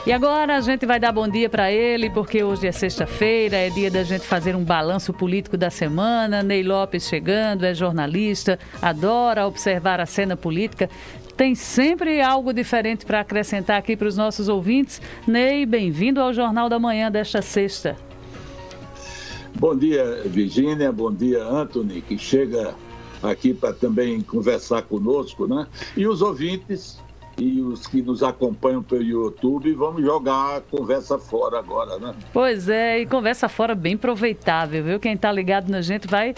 E agora a gente vai dar bom dia para ele, porque hoje é sexta-feira, é dia da gente fazer um balanço político da semana. Ney Lopes chegando, é jornalista, adora observar a cena política. Tem sempre algo diferente para acrescentar aqui para os nossos ouvintes. Ney, bem-vindo ao Jornal da Manhã desta sexta. Bom dia, Virgínia, bom dia, Anthony, que chega aqui para também conversar conosco, né? E os ouvintes e os que nos acompanham pelo YouTube, vamos jogar a conversa fora agora, né? Pois é, e conversa fora bem aproveitável, viu? Quem está ligado na gente vai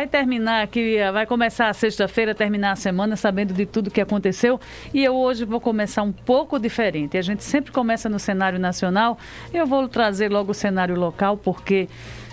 terminar aqui, vai começar a sexta-feira, terminar a semana sabendo de tudo que aconteceu. E eu hoje vou começar um pouco diferente. A gente sempre começa no cenário nacional, eu vou trazer logo o cenário local, porque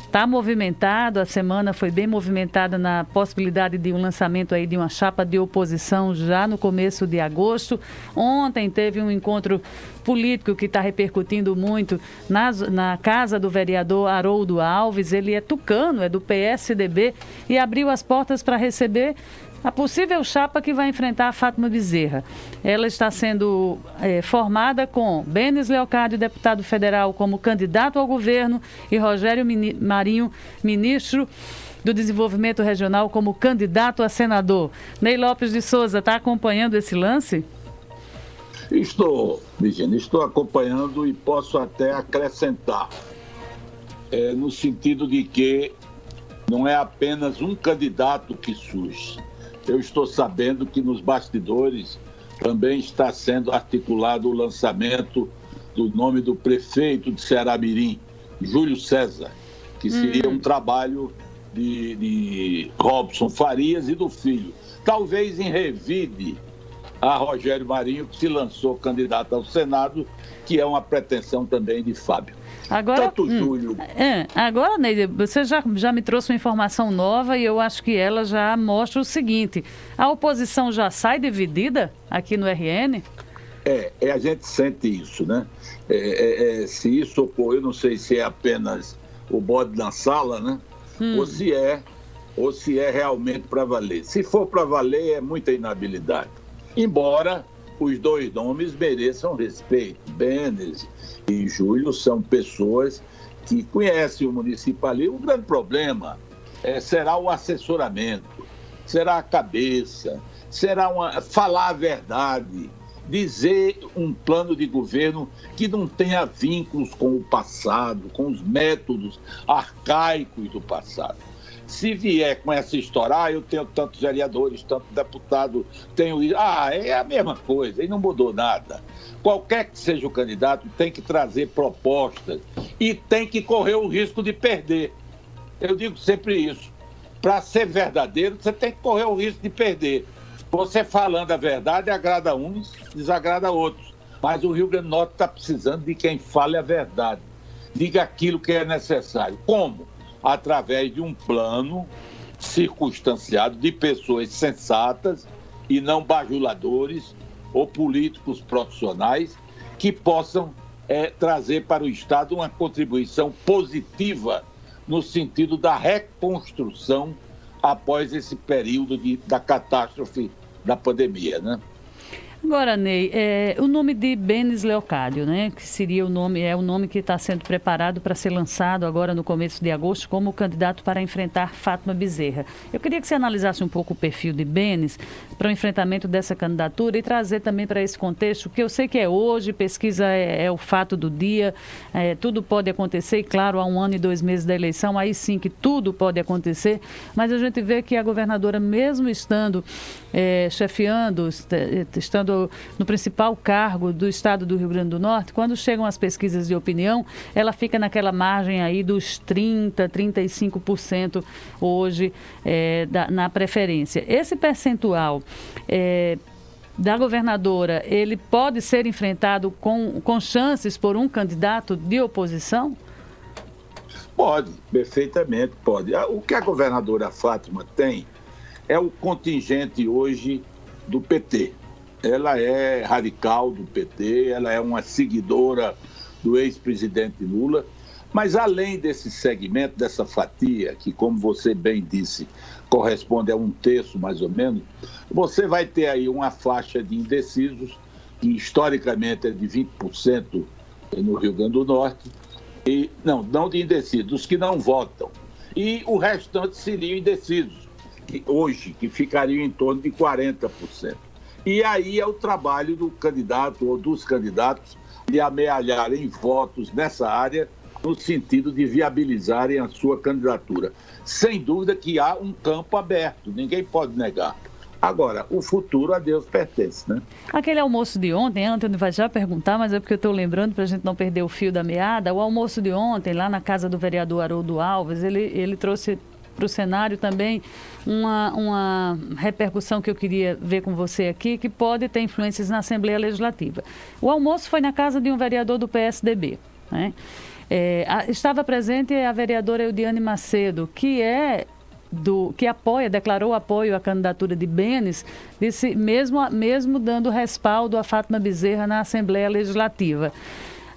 está movimentado, a semana foi bem movimentada na possibilidade de um lançamento aí de uma chapa de oposição já no começo de agosto. Ontem teve um encontro político que está repercutindo muito na casa do vereador Haroldo Alves. Ele é tucano, é do PSDB e abriu as portas para receber a possível chapa que vai enfrentar a Fátima Bezerra. Ela está sendo formada com Benes Leocádio, deputado federal, como candidato ao governo, e Rogério Marinho, ministro do Desenvolvimento Regional, como candidato a senador. Ney Lopes de Souza, está acompanhando esse lance? Estou, Virginia, estou acompanhando e posso até acrescentar, no sentido de que não é apenas um candidato que surge. Eu estou sabendo que nos bastidores também está sendo articulado o lançamento do nome do prefeito de Ceará-Mirim, Júlio César, que seria um trabalho de Robson Farias e do filho. Talvez em revide a Rogério Marinho, que se lançou candidato ao Senado, que é uma pretensão também de Fábio. Agora, Júlio... agora, Ney, você já me trouxe uma informação nova e eu acho que ela já mostra o seguinte: a oposição já sai dividida aqui no RN? A gente sente isso, né? Se isso ocorrer, eu não sei se é apenas o bode na sala, né? Ou se é realmente para valer. Se for para valer, é muita inabilidade. Embora os dois nomes mereçam respeito. Benes e Júlio são pessoas que conhecem o municipalismo. O grande problema será o assessoramento, será a cabeça, será falar a verdade, dizer um plano de governo que não tenha vínculos com o passado, com os métodos arcaicos do passado. Se vier com essa história, eu tenho tantos vereadores, tantos deputados, tenho isso. É a mesma coisa, e não mudou nada. Qualquer que seja o candidato tem que trazer propostas e tem que correr o risco de perder. Eu digo sempre isso. Para ser verdadeiro, você tem que correr o risco de perder. Você falando a verdade agrada uns, desagrada outros. Mas o Rio Grande do Norte está precisando de quem fale a verdade. Diga aquilo que é necessário. Como? Através de um plano circunstanciado de pessoas sensatas e não bajuladores ou políticos profissionais que possam trazer para o Estado uma contribuição positiva no sentido da reconstrução após esse período da catástrofe da pandemia, né? Agora, Ney, o nome de Benes Leocádio, né, que seria o nome que está sendo preparado para ser lançado agora no começo de agosto como candidato para enfrentar Fátima Bezerra. Eu queria que você analisasse um pouco o perfil de Benes para o enfrentamento dessa candidatura e trazer também para esse contexto, que eu sei que é hoje, pesquisa é o fato do dia, tudo pode acontecer, e claro, há 1 ano e 2 meses da eleição, aí sim que tudo pode acontecer, mas a gente vê que a governadora, mesmo estando chefiando, estando no principal cargo do estado do Rio Grande do Norte, quando chegam as pesquisas de opinião, ela fica naquela margem aí dos 30%, 35% hoje na preferência. Esse percentual da governadora, ele pode ser enfrentado com chances por um candidato de oposição? Pode, perfeitamente pode. O que a governadora Fátima tem é o contingente hoje do PT. Ela é radical do PT, ela é uma seguidora do ex-presidente Lula, mas além desse segmento, dessa fatia, que como você bem disse, corresponde a 1/3 mais ou menos, você vai ter aí uma faixa de indecisos, que historicamente é de 20% no Rio Grande do Norte, e não de indecisos, os que não votam. E o restante seriam indecisos, que ficariam em torno de 40%. E aí é o trabalho do candidato ou dos candidatos de amealharem votos nessa área, no sentido de viabilizarem a sua candidatura. Sem dúvida que há um campo aberto, ninguém pode negar. Agora, o futuro a Deus pertence, né? Aquele almoço de ontem, Antônio vai já perguntar, mas é porque eu estou lembrando para a gente não perder o fio da meada. O almoço de ontem, lá na casa do vereador Haroldo Alves, ele trouxe para o cenário também uma repercussão que eu queria ver com você aqui, que pode ter influências na Assembleia Legislativa. O almoço foi na casa de um vereador do PSDB, né? Estava presente a vereadora Eudiane Macedo, que declarou apoio à candidatura de Benes, disse, mesmo dando respaldo a Fátima Bezerra na Assembleia Legislativa.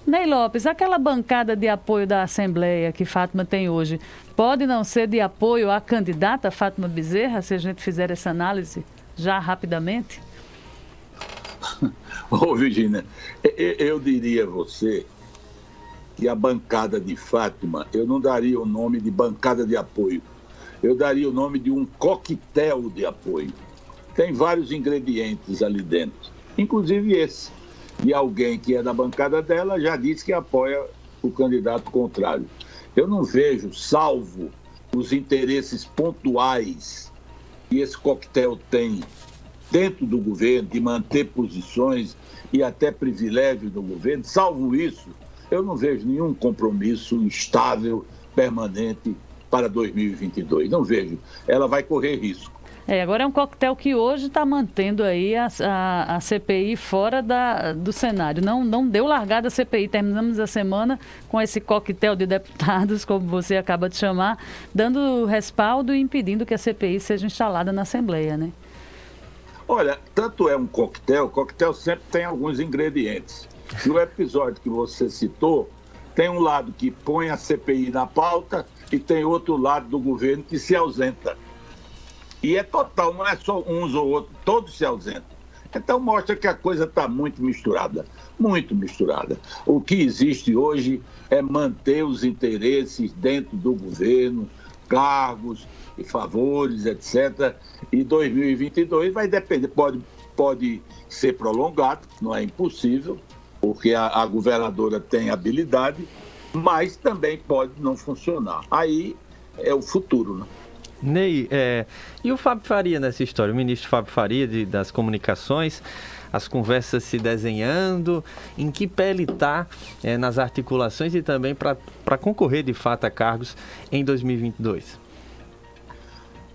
Ney Lopes, aquela bancada de apoio da Assembleia que Fátima tem hoje, pode não ser de apoio à candidata Fátima Bezerra, se a gente fizer essa análise já rapidamente? Ô, Virginia, eu diria a você que a bancada de Fátima, eu não daria o nome de bancada de apoio, eu daria o nome de um coquetel de apoio. Tem vários ingredientes ali dentro, inclusive esse. E alguém que é da bancada dela já disse que apoia o candidato contrário. Eu não vejo, salvo os interesses pontuais que esse coquetel tem dentro do governo, de manter posições e até privilégios do governo, salvo isso, eu não vejo nenhum compromisso estável, permanente para 2022. Não vejo. Ela vai correr risco. Agora é um coquetel que hoje está mantendo aí a CPI fora do cenário. Não deu largada a CPI. Terminamos a semana com esse coquetel de deputados, como você acaba de chamar, dando respaldo e impedindo que a CPI seja instalada na Assembleia, né? Olha, tanto é um coquetel, o coquetel sempre tem alguns ingredientes. No episódio que você citou, tem um lado que põe a CPI na pauta e tem outro lado do governo que se ausenta. E é total, não é só uns ou outros, todos se ausentam. Então mostra que a coisa está muito misturada, muito misturada. O que existe hoje é manter os interesses dentro do governo, cargos e favores, etc. E 2022 vai depender, pode ser prolongado, não é impossível, porque a governadora tem habilidade, mas também pode não funcionar. Aí é o futuro, né? Ney, e o Fábio Faria nessa história? O ministro Fábio Faria das comunicações, as conversas se desenhando, em que pé ele está nas articulações e também para concorrer de fato a cargos em 2022?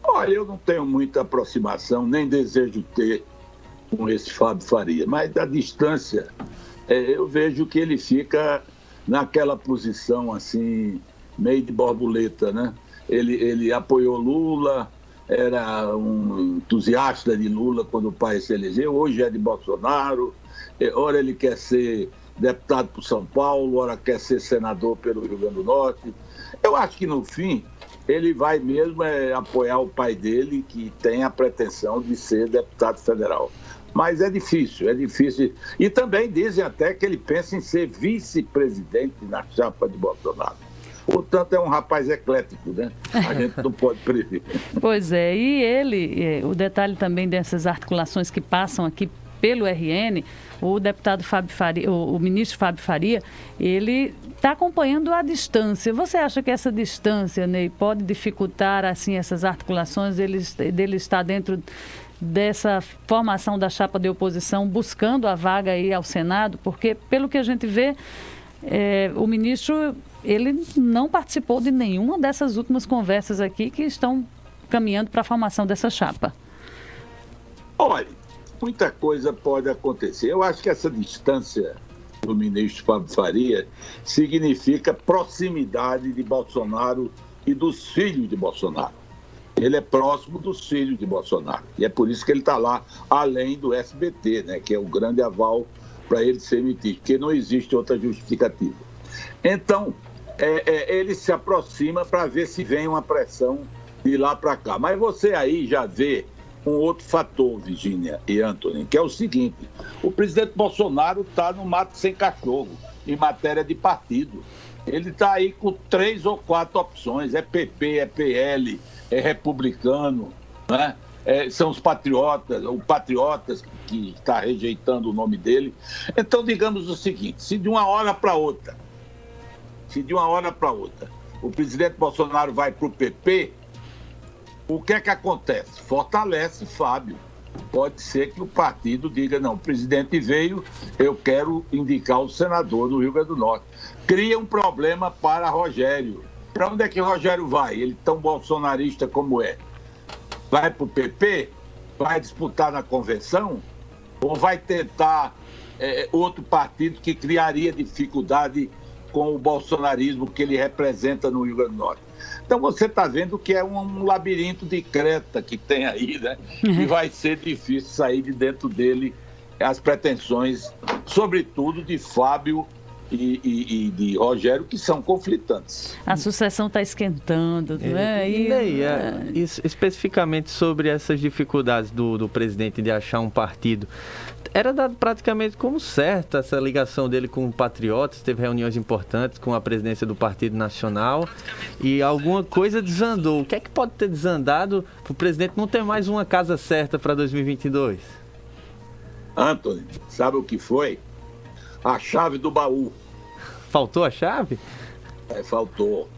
Olha, eu não tenho muita aproximação, nem desejo ter com esse Fábio Faria, mas da distância eu vejo que ele fica naquela posição assim, meio de borboleta, né? Ele apoiou Lula, era um entusiasta de Lula quando o pai se elegeu, hoje é de Bolsonaro, ora ele quer ser deputado por São Paulo, ora quer ser senador pelo Rio Grande do Norte. Eu acho que no fim ele vai mesmo apoiar o pai dele, que tem a pretensão de ser deputado federal. Mas é difícil. E também dizem até que ele pensa em ser vice-presidente na chapa de Bolsonaro. Portanto, é um rapaz eclético, né? A gente não pode prever. Pois é, e o detalhe também dessas articulações que passam aqui pelo RN, o deputado Fábio Faria, o ministro Fábio Faria, ele está acompanhando à distância. Você acha que essa distância, Ney, pode dificultar assim, essas articulações, dele estar dentro dessa formação da chapa de oposição, buscando a vaga aí ao Senado? Porque, pelo que a gente vê, o ministro, ele não participou de nenhuma dessas últimas conversas aqui que estão caminhando para a formação dessa chapa. Olha, muita coisa pode acontecer. Eu acho que essa distância do ministro Fábio Faria significa proximidade de Bolsonaro e dos filhos de Bolsonaro. Ele é próximo dos filhos de Bolsonaro. E é por isso que ele está lá, além do SBT, né, que é o grande aval para ele ser emitido, porque não existe outra justificativa. Então, ele se aproxima para ver se vem uma pressão de lá para cá. Mas você aí já vê um outro fator, Virginia e Antônio, que é o seguinte: o presidente Bolsonaro está no mato sem cachorro. em matéria de partido. Ele está aí com 3 ou 4 opções, é PP, é PL, é republicano, né? São os patriotas, o Patriotas que está rejeitando o nome dele. Então, digamos o seguinte, se de uma hora para outra, o presidente Bolsonaro vai para o PP, o que é que acontece? Fortalece Fábio. Pode ser que o partido diga, não, o presidente veio, eu quero indicar o senador do Rio Grande do Norte. Cria um problema para Rogério. Para onde é que Rogério vai? Ele tão bolsonarista como é. Vai para o PP? Vai disputar na convenção? Ou vai tentar outro partido que criaria dificuldade com o bolsonarismo que ele representa no Rio Grande do Norte? Então você está vendo que é um labirinto de creta que tem aí, né? E vai ser difícil sair de dentro dele as pretensões, sobretudo de Fábio e de Rogério, que são conflitantes. A sucessão está esquentando, não é? Especificamente sobre essas dificuldades do presidente de achar um partido, era dado praticamente como certa essa ligação dele com o Patriotas, teve reuniões importantes com a presidência do Partido Nacional e alguma coisa desandou. O que é que pode ter desandado para o presidente não ter mais uma casa certa para 2022? Antony, sabe o que foi? A chave do baú. Faltou a chave? Faltou.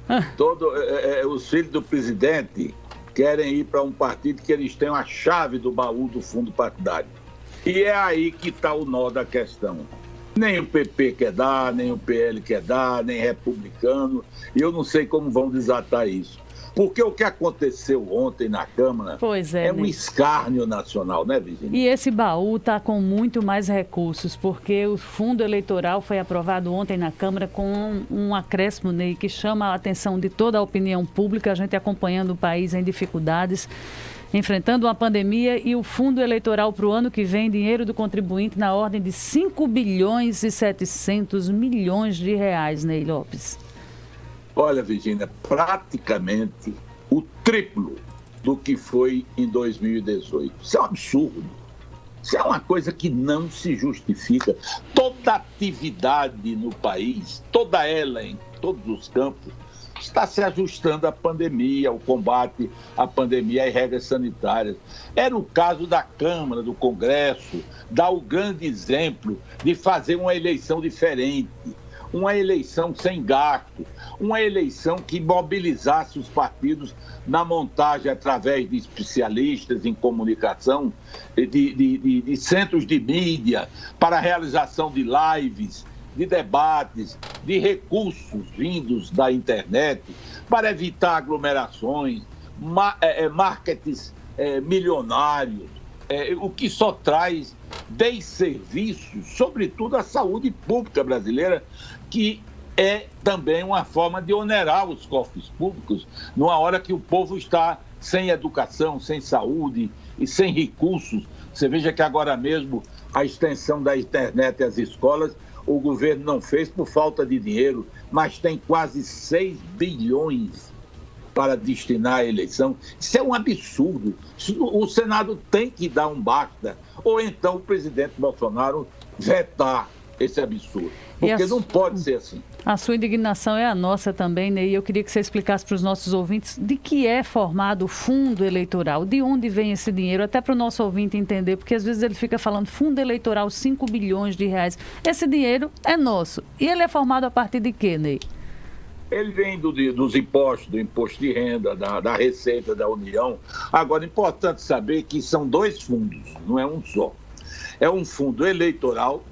Os filhos do presidente querem ir para um partido que eles tenham a chave do baú do fundo partidário. E é aí que está o nó da questão. Nem o PP quer dar, nem o PL quer dar, nem republicano. E eu não sei como vão desatar isso. Porque o que aconteceu ontem na Câmara é um escárnio nacional, né, Virginia? E esse baú está com muito mais recursos, porque o fundo eleitoral foi aprovado ontem na Câmara com um acréscimo, Ney, que chama a atenção de toda a opinião pública, a gente acompanhando o país em dificuldades, enfrentando uma pandemia, e o fundo eleitoral para o ano que vem, dinheiro do contribuinte na ordem de 5 bilhões e 700 milhões de reais, Ney Lopes. Olha, Virginia, praticamente o triplo do que foi em 2018. Isso é um absurdo. Isso é uma coisa que não se justifica. Toda atividade no país, toda ela em todos os campos, está se ajustando à pandemia, ao combate à pandemia e regras sanitárias. Era o caso da Câmara, do Congresso, dar o grande exemplo de fazer uma eleição diferente, uma eleição sem gasto, uma eleição que mobilizasse os partidos na montagem através de especialistas em comunicação, de centros de mídia, para a realização de lives, de debates, de recursos vindos da internet, para evitar aglomerações, marketings milionários, o que só traz desserviços, sobretudo à saúde pública brasileira, que é também uma forma de onerar os cofres públicos, numa hora que o povo está sem educação, sem saúde e sem recursos. Você veja que agora mesmo a extensão da internet às escolas, o governo não fez por falta de dinheiro, mas tem quase 6 bilhões para destinar à eleição. Isso é um absurdo. O Senado tem que dar um basta, ou então o presidente Bolsonaro vetar esse absurdo. Porque não pode ser assim. A sua indignação é a nossa também, Ney. Eu queria que você explicasse para os nossos ouvintes de que é formado o fundo eleitoral, de onde vem esse dinheiro, até para o nosso ouvinte entender, porque às vezes ele fica falando fundo eleitoral, 5 bilhões de reais. Esse dinheiro é nosso. E ele é formado a partir de quê, Ney? Ele vem dos impostos, do imposto de renda, da Receita da União. Agora, é importante saber que são 2 fundos, não é um só. É um fundo eleitoral,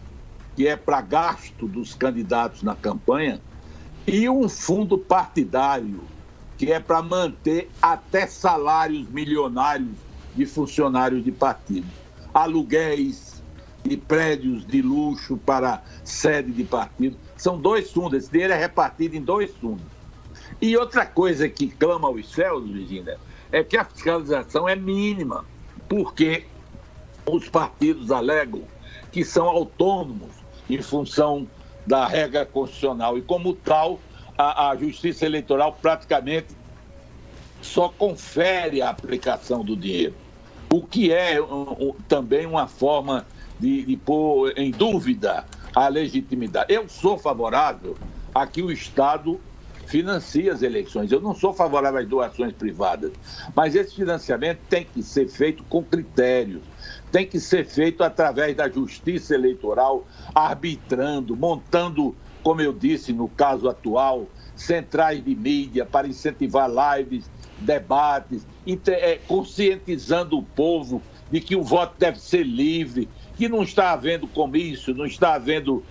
que é para gasto dos candidatos na campanha, e um fundo partidário, que é para manter até salários milionários de funcionários de partido. Aluguéis de prédios de luxo para sede de partido. São 2 fundos, esse dinheiro é repartido em 2 fundos. E outra coisa que clama aos céus, Virginia, é que a fiscalização é mínima, porque os partidos alegam que são autônomos em função da regra constitucional. E, como tal, a Justiça Eleitoral praticamente só confere a aplicação do dinheiro, o que é também uma forma de pôr em dúvida a legitimidade. Eu sou favorável a que o Estado financie as eleições. Eu não sou favorável às doações privadas, mas esse financiamento tem que ser feito com critérios, tem que ser feito através da justiça eleitoral, arbitrando, montando, como eu disse no caso atual, centrais de mídia para incentivar lives, debates, conscientizando o povo de que o voto deve ser livre, que não está havendo comício, não está havendo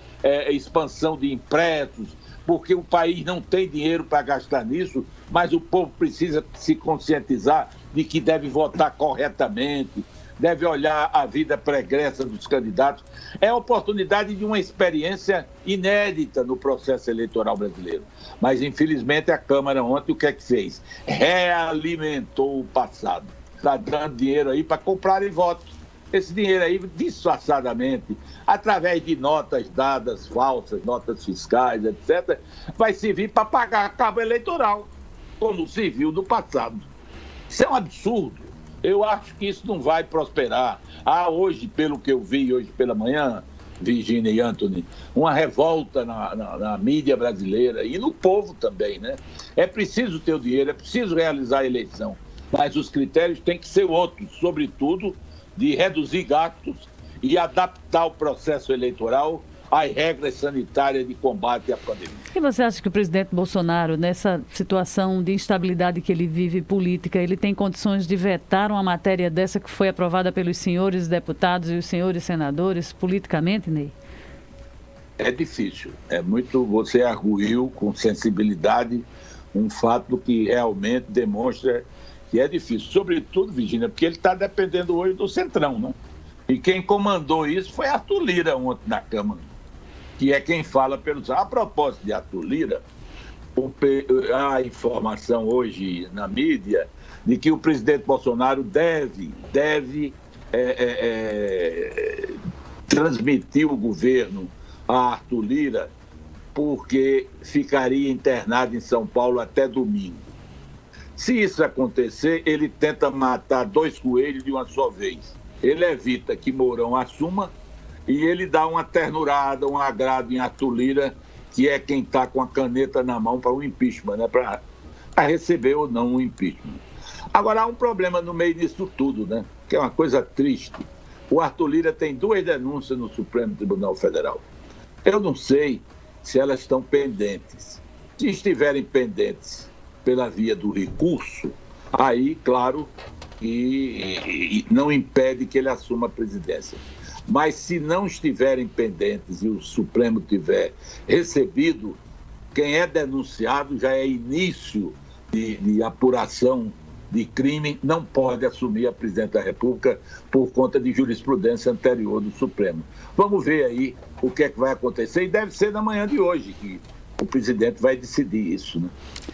expansão de impressos, porque o país não tem dinheiro para gastar nisso, mas o povo precisa se conscientizar de que deve votar corretamente, deve olhar a vida pregressa dos candidatos. É a oportunidade de uma experiência inédita no processo eleitoral brasileiro. Mas, infelizmente, a Câmara ontem o que é que fez? Realimentou o passado. Está dando dinheiro aí para comprarem votos. Esse dinheiro aí, disfarçadamente, através de notas dadas falsas, notas fiscais, etc., vai servir para pagar cabo eleitoral, como se viu no passado. Isso é um absurdo. Eu acho que isso não vai prosperar. Há hoje, pelo que eu vi hoje pela manhã, Virgínia e Anthony, uma revolta na mídia brasileira e no povo também, né? É preciso ter o dinheiro, é preciso realizar a eleição, mas os critérios têm que ser outros, sobretudo de reduzir gastos e adaptar o processo eleitoral às regras sanitárias de combate à pandemia. E você acha que o presidente Bolsonaro, nessa situação de instabilidade que ele vive política, ele tem condições de vetar uma matéria dessa que foi aprovada pelos senhores deputados e os senhores senadores politicamente, Ney? É difícil. Você arguiu com sensibilidade um fato que realmente demonstra que é difícil. Sobretudo, Virgínia, porque ele está dependendo hoje do Centrão, né? E quem comandou isso foi Arthur Lira ontem na Câmara, que é quem fala pelos... A propósito de Arthur Lira, há informação hoje na mídia de que o presidente Bolsonaro deve transmitir o governo a Arthur Lira, porque ficaria internado em São Paulo até domingo. Se isso acontecer, ele tenta matar 2 coelhos de uma só vez. Ele evita que Mourão assuma e ele dá uma ternurada, um agrado em Arthur Lira, que é quem está com a caneta na mão para o impeachment, né? Para receber ou não o impeachment. Agora, há um problema no meio disso tudo, né? Que é uma coisa triste. O Arthur Lira tem 2 denúncias no Supremo Tribunal Federal. Eu não sei se elas estão pendentes. Se estiverem pendentes pela via do recurso, aí, claro, e não impede que ele assuma a presidência. Mas se não estiverem pendentes e o Supremo tiver recebido, quem é denunciado já é início de apuração de crime, não pode assumir a presidência da República por conta de jurisprudência anterior do Supremo. Vamos ver aí o que é que vai acontecer, e deve ser na manhã de hoje que o presidente vai decidir isso, né?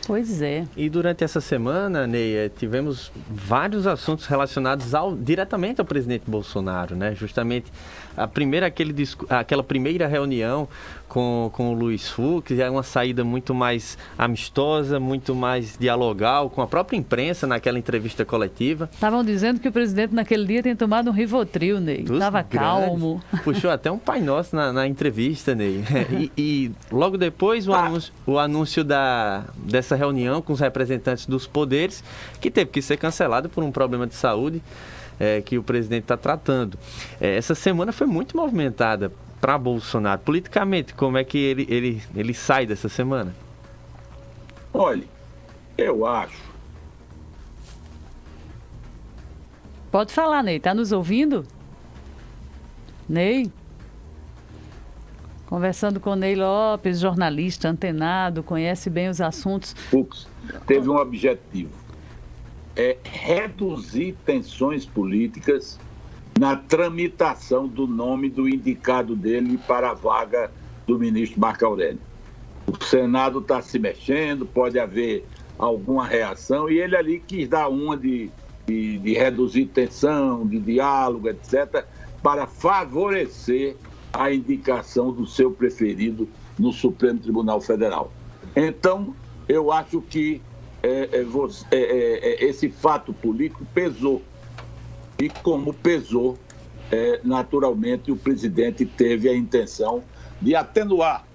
Pois é. E durante essa semana, Ney, tivemos vários assuntos relacionados diretamente ao presidente Bolsonaro, né? Justamente aquela primeira reunião com o Luiz Fux, é uma saída muito mais amistosa, muito mais dialogal com a própria imprensa naquela entrevista coletiva. Estavam dizendo que o presidente naquele dia tem tomado um Rivotril, Ney. Estava calmo. Puxou até um Pai Nosso na entrevista, Ney. E logo depois o anúncio dessa reunião com os representantes dos poderes, que teve que ser cancelado por um problema de saúde que o presidente está tratando. Essa semana foi muito movimentada para Bolsonaro. Politicamente, como é que ele sai dessa semana? Olha, eu acho... Pode falar, Ney. Está nos ouvindo? Ney? Conversando com Ney Lopes, jornalista antenado, conhece bem os assuntos. Fux teve um objetivo: reduzir tensões políticas na tramitação do nome do indicado dele para a vaga do ministro Marco Aurélio. O Senado está se mexendo, pode haver alguma reação, e ele ali quis dar uma de reduzir tensão, de diálogo, etc., para favorecer a indicação do seu preferido no Supremo Tribunal Federal. Então, eu acho que esse fato político pesou. E como pesou, naturalmente o presidente teve a intenção de atenuar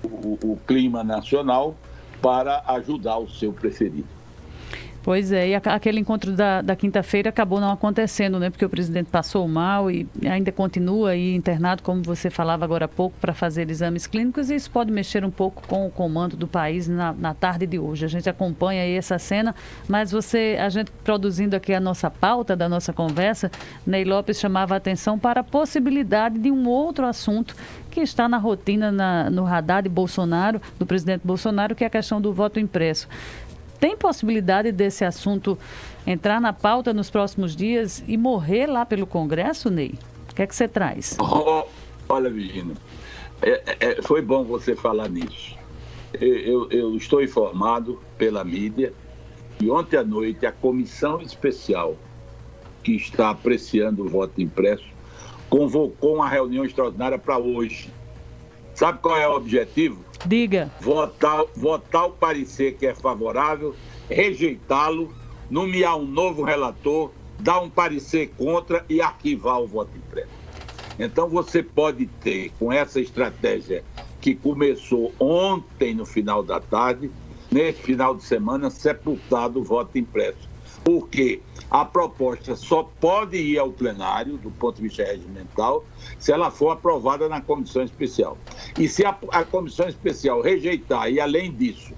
o clima nacional para ajudar o seu preferido. Pois é, e aquele encontro da quinta-feira acabou não acontecendo, né? Porque o presidente passou mal e ainda continua aí internado, como você falava agora há pouco, para fazer exames clínicos, e isso pode mexer um pouco com o comando do país na tarde de hoje. A gente acompanha aí essa cena, mas a gente produzindo aqui a nossa pauta da nossa conversa, Ney Lopes chamava a atenção para a possibilidade de um outro assunto que está na rotina, no radar de Bolsonaro, do presidente Bolsonaro, que é a questão do voto impresso. Tem possibilidade desse assunto entrar na pauta nos próximos dias e morrer lá pelo Congresso, Ney? O que é que você traz? Olha, Virginia, foi bom você falar nisso. Eu estou informado pela mídia e ontem à noite a comissão especial que está apreciando o voto impresso convocou uma reunião extraordinária para hoje. Sabe qual é o objetivo? Diga. Votar o parecer que é favorável, rejeitá-lo, nomear um novo relator, dar um parecer contra e arquivar o voto impresso. Então você pode ter, com essa estratégia que começou ontem no final da tarde, nesse final de semana, sepultado o voto impresso. Porque a proposta só pode ir ao plenário, do ponto de vista regimental, se ela for aprovada na comissão especial. E se a comissão especial rejeitar, e além disso,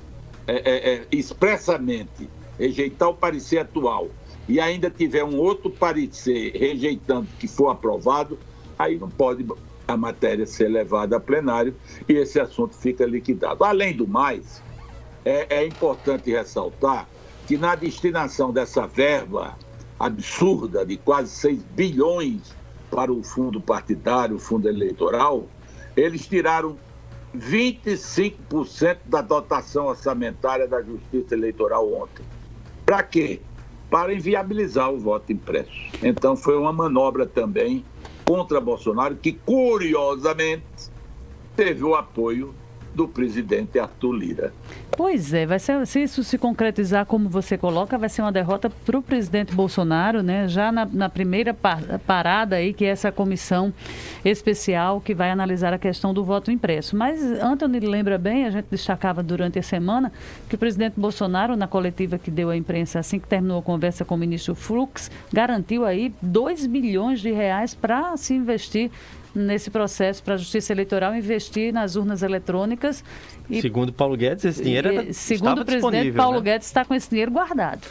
expressamente rejeitar o parecer atual, e ainda tiver um outro parecer rejeitando que for aprovado, aí não pode a matéria ser levada a plenário e esse assunto fica liquidado. Além do mais, é importante ressaltar que na destinação dessa verba absurda de quase 6 bilhões para o fundo partidário, o fundo eleitoral, eles tiraram 25% da dotação orçamentária da Justiça Eleitoral ontem. Para quê? Para inviabilizar o voto impresso. Então foi uma manobra também contra Bolsonaro, que curiosamente teve o apoio do presidente Arthur Lira. Pois é, se isso se concretizar como você coloca, vai ser uma derrota para o presidente Bolsonaro, né? Já na primeira parada aí, que é essa comissão especial que vai analisar a questão do voto impresso. Mas Antony lembra bem, a gente destacava durante a semana, que o presidente Bolsonaro, na coletiva que deu à imprensa assim que terminou a conversa com o ministro Fux, garantiu aí 2 bilhões de reais para se investir nesse processo, para a Justiça Eleitoral investir nas urnas eletrônicas. E, segundo Paulo Guedes, esse dinheiro segundo o presidente, Paulo Guedes está com esse dinheiro guardado.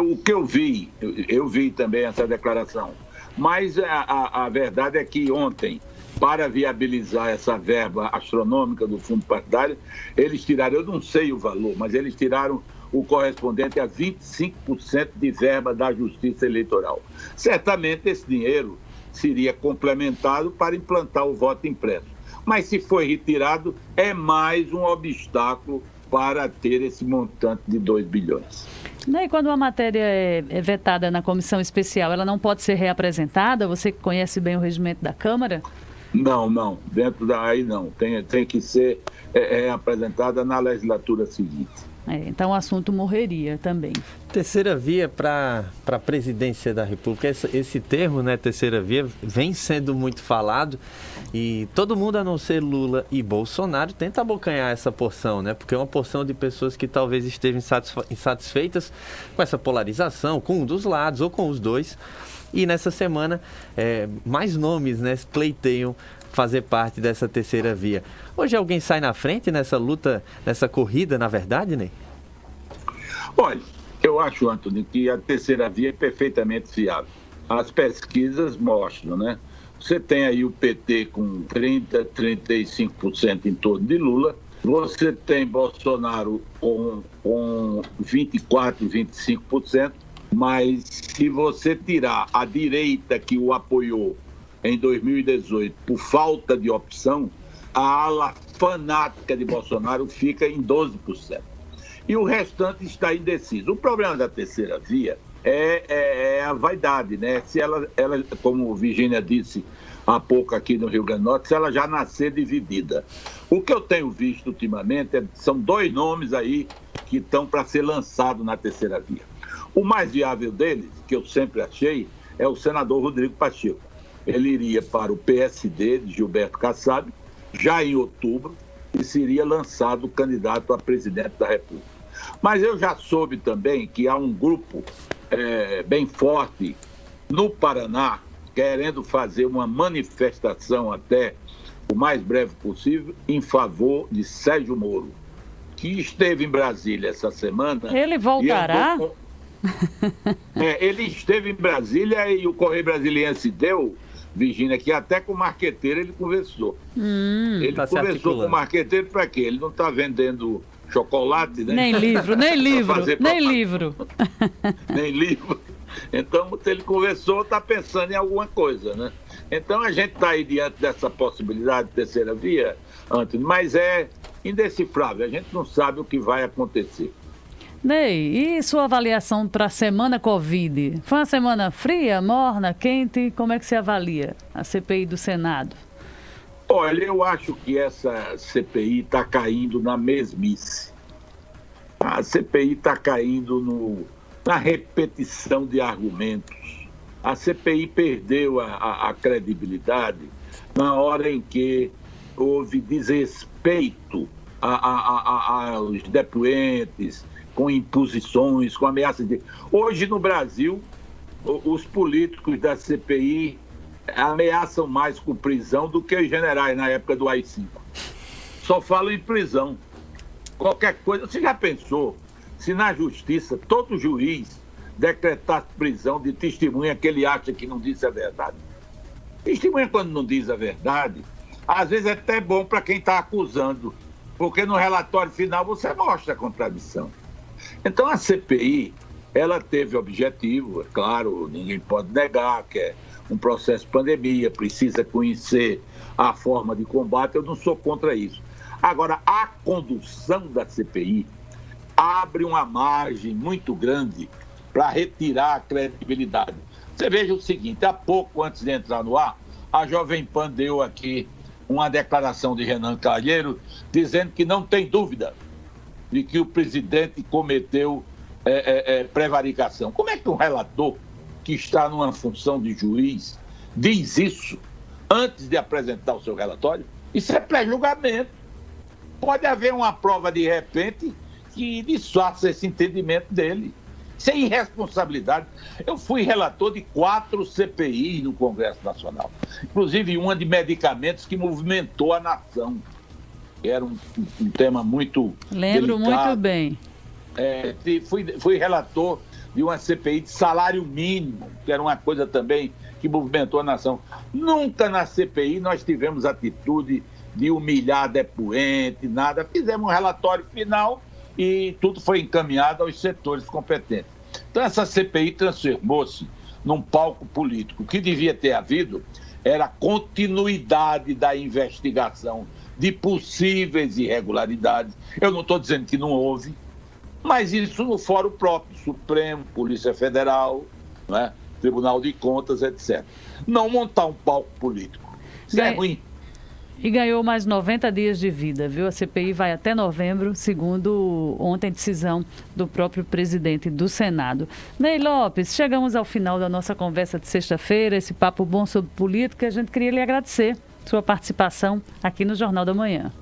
O que eu vi também essa declaração. Mas a verdade é que ontem, para viabilizar essa verba astronômica do fundo partidário, eles tiraram, eu não sei o valor, mas eles tiraram o correspondente a 25% de verba da Justiça Eleitoral. Certamente esse dinheiro seria complementado para implantar o voto impresso. Mas se foi retirado, é mais um obstáculo para ter esse montante de 2 bilhões. E quando uma matéria é vetada na comissão especial, ela não pode ser reapresentada? Você que conhece bem o regimento da Câmara? Não. Dentro daí não. Tem que ser reapresentada na legislatura seguinte. Então o assunto morreria também. Terceira via para a presidência da República. Esse termo, né, terceira via, vem sendo muito falado e todo mundo, a não ser Lula e Bolsonaro, tenta abocanhar essa porção, né? Porque é uma porção de pessoas que talvez estejam insatisfeitas com essa polarização, com um dos lados ou com os dois. E nessa semana, mais nomes, né, pleiteiam fazer parte dessa terceira via. Hoje alguém sai na frente nessa luta, nessa corrida, na verdade, Ney? Olha, eu acho, Antony, que a terceira via é perfeitamente fiável. As pesquisas mostram, né? Você tem aí o PT com 30%, 35% em torno de Lula. Você tem Bolsonaro com 24%, 25%. Mas se você tirar a direita que o apoiou em 2018 por falta de opção, a ala fanática de Bolsonaro fica em 12%. E o restante está indeciso. O problema da terceira via é a vaidade, né? Se ela, como Virginia disse há pouco aqui no Rio Grande do Norte, se ela já nascer dividida. O que eu tenho visto ultimamente são 2 nomes aí que estão para ser lançados na terceira via. O mais viável deles, que eu sempre achei, é o senador Rodrigo Pacheco. ele iria para o PSD de Gilberto Kassab, já em outubro, e seria lançado candidato a presidente da República. Mas eu já soube também que há um grupo bem forte no Paraná, querendo fazer uma manifestação até o mais breve possível em favor de Sérgio Moro, que esteve em Brasília essa semana. Ele voltará? Ele esteve em Brasília e o Correio Brasiliense deu, Virgínia, que até com o marqueteiro ele conversou. Ele conversou com o marqueteiro para quê? Ele não está vendendo chocolate, né? Nem livro. Nem livro. Então, ele conversou, está pensando em alguma coisa, né? Então, a gente está aí diante dessa possibilidade de terceira via, Antônio, mas é indecifrável, a gente não sabe o que vai acontecer. Ney, e sua avaliação para a semana Covid? Foi uma semana fria, morna, quente? Como é que você avalia a CPI do Senado? Olha, eu acho que essa CPI está caindo na mesmice. A CPI está caindo na repetição de argumentos. A CPI perdeu a credibilidade na hora em que houve desrespeito aos depoentes, com imposições, com ameaças de... Hoje, no Brasil, os políticos da CPI ameaçam mais com prisão do que os generais na época do AI-5. Só falam em prisão. Qualquer coisa... Você já pensou se na justiça todo juiz decretasse prisão de testemunha que ele acha que não disse a verdade? Testemunha, quando não diz a verdade, às vezes é até bom para quem está acusando, porque no relatório final você mostra a contradição. Então, a CPI, ela teve objetivo, é claro, ninguém pode negar que é um processo de pandemia, precisa conhecer a forma de combate, eu não sou contra isso. Agora, a condução da CPI abre uma margem muito grande para retirar a credibilidade. Você veja o seguinte, há pouco antes de entrar no ar, a Jovem Pan deu aqui uma declaração de Renan Calheiros dizendo que não tem dúvida de que o presidente cometeu prevaricação. Como é que um relator que está numa função de juiz diz isso antes de apresentar o seu relatório? Isso é pré-julgamento. Pode haver uma prova de repente que disfarça esse entendimento dele. Isso é irresponsabilidade. Eu fui relator de 4 CPIs no Congresso Nacional, inclusive uma de medicamentos que movimentou a nação. Era um tema muito Lembro delicado. Muito bem. Fui relator de uma CPI de salário mínimo, que era uma coisa também que movimentou a nação. Nunca na CPI nós tivemos atitude de humilhar depoente, nada. Fizemos um relatório final e tudo foi encaminhado aos setores competentes. Então essa CPI transformou-se num palco político. O que devia ter havido era a continuidade da investigação de possíveis irregularidades. Eu não estou dizendo que não houve, mas isso no fórum próprio, Supremo, Polícia Federal, né, Tribunal de Contas, etc. Não montar um palco político. Isso é ruim. E ganhou mais 90 dias de vida, viu? A CPI vai até novembro, segundo ontem decisão do próprio presidente do Senado. Ney Lopes, chegamos ao final da nossa conversa de sexta-feira, esse papo bom sobre política. A gente queria lhe agradecer sua participação aqui no Jornal da Manhã.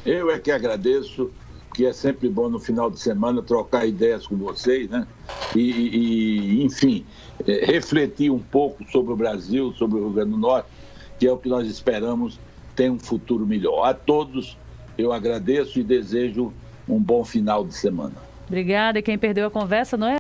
Eu é que agradeço, que é sempre bom no final de semana trocar ideias com vocês, né? Enfim, refletir um pouco sobre o Brasil, sobre o Rio Grande do Norte, que é o que nós esperamos ter um futuro melhor. A todos eu agradeço e desejo um bom final de semana. Obrigada. E quem perdeu a conversa, não é?